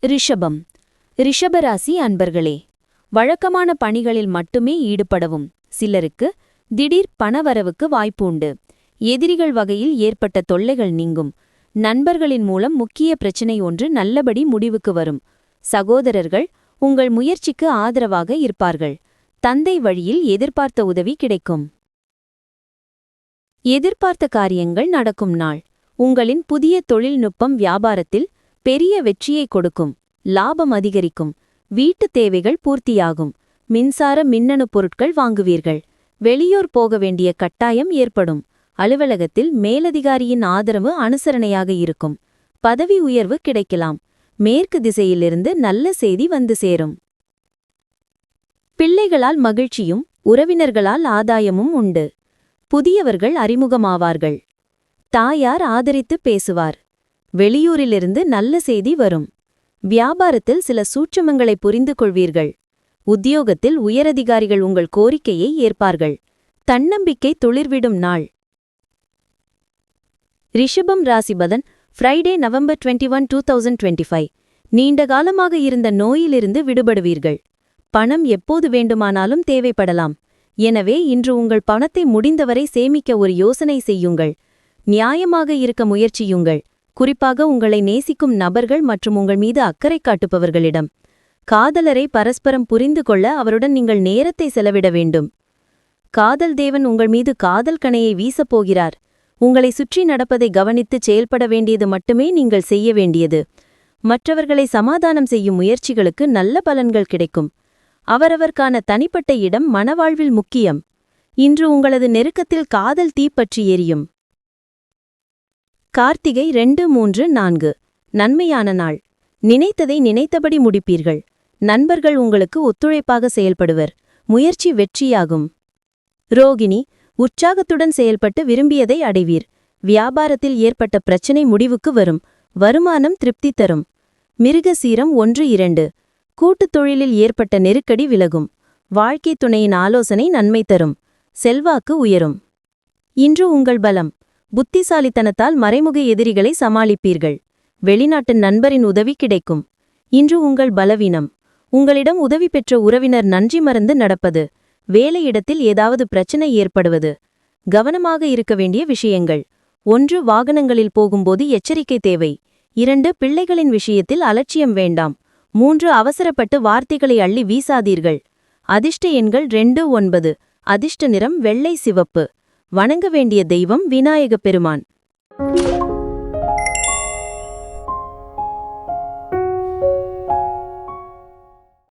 ரிஷபம். ரிஷபராசி அன்பர்களே, வழக்கமான பணிகளில் மட்டுமே ஈடுபடவும் சிலருக்கு திடீர் பணவரவுக்கு வாய்ப்பு உண்டு. எதிரிகள் வகையில் ஏற்பட்ட தொல்லைகள் நீங்கும். நண்பர்களின் மூலம் முக்கிய பிரச்சினை ஒன்று நல்லபடி முடிவுக்கு வரும். சகோதரர்கள் உங்கள் முயற்சிக்கு ஆதரவாக இருப்பார்கள். தந்தை வழியில் எதிர்பார்த்த உதவி கிடைக்கும். எதிர்பார்த்த காரியங்கள் நடக்கும் நாள். உங்களின் புதிய தொழில்நுட்பம் வியாபாரத்தில் பெரிய வெற்றியை கொடுக்கும். லாபம் அதிகரிக்கும். வீட்டு தேவைகள் பூர்த்தியாகும். மின்சார மின்னணு பொருட்கள் வாங்குவீர்கள். வெளியூர் போக வேண்டிய கட்டாயம் ஏற்படும். அலுவலகத்தில் மேலதிகாரியின் ஆதரவு அனுசரணையாக இருக்கும். பதவி உயர்வு கிடைக்கலாம். மேற்கு திசையிலிருந்து நல்ல செய்தி வந்து சேரும். பிள்ளைகளால் மகிழ்ச்சியும் உறவினர்களால் ஆதாயமும் உண்டு. புதியவர்கள் அறிமுகமாவார்கள். தாயார் ஆதரித்து பேசுவார். வெளியூரிலிருந்து நல்ல செய்தி வரும். வியாபாரத்தில் சில சூட்சுமங்களை புரிந்து கொள்வீர்கள். உத்தியோகத்தில் உயரதிகாரிகள் உங்கள் கோரிக்கையை ஏற்பார்கள். தன்னம்பிக்கை துளிர்விடும் நாள். ரிஷபம் ராசிபதன் ஃப்ரைடே நவம்பர் 21, 2025. நீண்ட காலமாக இருந்த நோயிலிருந்து விடுபடுவீர்கள். பணம் எப்போது வேண்டுமானாலும் தேவைப்படலாம். எனவே இன்று உங்கள் பணத்தை முடிந்தவரை சேமிக்க ஒரு யோசனை செய்யுங்கள். நியாயமாக இருக்க முயற்சியுங்கள். குறிப்பாக உங்களை நேசிக்கும் நபர்கள் மற்றும் உங்கள் மீது அக்கறை காட்டுபவர்களிடம். காதலரை பரஸ்பரம் புரிந்து கொள்ள அவருடன் நீங்கள் நேரத்தை செலவிட வேண்டும். காதல் தேவன் உங்கள் மீது காதல் கணையை வீசப்போகிறார். உங்களை சுற்றி நடப்பதை கவனித்து செயல்பட வேண்டியது மட்டுமே நீங்கள் செய்ய வேண்டியது. மற்றவர்களை சமாதானம் செய்யும் முயற்சிகளுக்கு நல்ல பலன்கள் கிடைக்கும். அவரவர்க்கான தனிப்பட்ட இடம் மனவாழ்வில் முக்கியம். இன்று உங்களது நெருக்கத்தில் காதல் தீப்பற்றி எரியும். கார்த்திகை 2, 3, 4. நன்மையான நாள். நினைத்ததை நினைத்தபடி முடிப்பீர்கள். நண்பர்கள் உங்களுக்கு ஒத்துழைப்பாக செயல்படுவர். முயற்சி வெற்றியாகும். ரோகிணி, உற்சாகத்துடன் செயல்பட்டு விரும்பியதை அடைவீர். வியாபாரத்தில் ஏற்பட்ட பிரச்சினை முடிவுக்கு வரும். வருமானம் திருப்தி தரும். மிருகசீரம் 1, 2. கூட்டுத் தொழிலில் ஏற்பட்ட நெருக்கடி விலகும். வாழ்க்கை துணையின் ஆலோசனை நன்மை தரும். செல்வாக்கு உயரும். இன்று உங்கள் பலம். புத்திசாலித்தனத்தால் மறைமுக எதிரிகளை சமாளிப்பீர்கள். வெளிநாட்டு நண்பரின் உதவி கிடைக்கும். இன்று உங்கள் பலவீனம். உங்களிடம் உதவி பெற்ற உறவினர் நன்றி மறந்து நடப்பது. வேலையிடத்தில் ஏதாவது பிரச்சனை ஏற்படுவது. கவனமாக இருக்க வேண்டிய விஷயங்கள். 1. வாகனங்களில் போகும்போது எச்சரிக்கை தேவை. 2. பிள்ளைகளின் விஷயத்தில் அலட்சியம் வேண்டாம். 3. அவசரப்பட்டு வார்த்தைகளை அள்ளி வீசாதீர்கள். அதிர்ஷ்ட எண்கள் 2, 9. அதிர்ஷ்ட நிறம் வெள்ளை சிவப்பு. வணங்க வேண்டிய தெய்வம் விநாயகப் பெருமான்.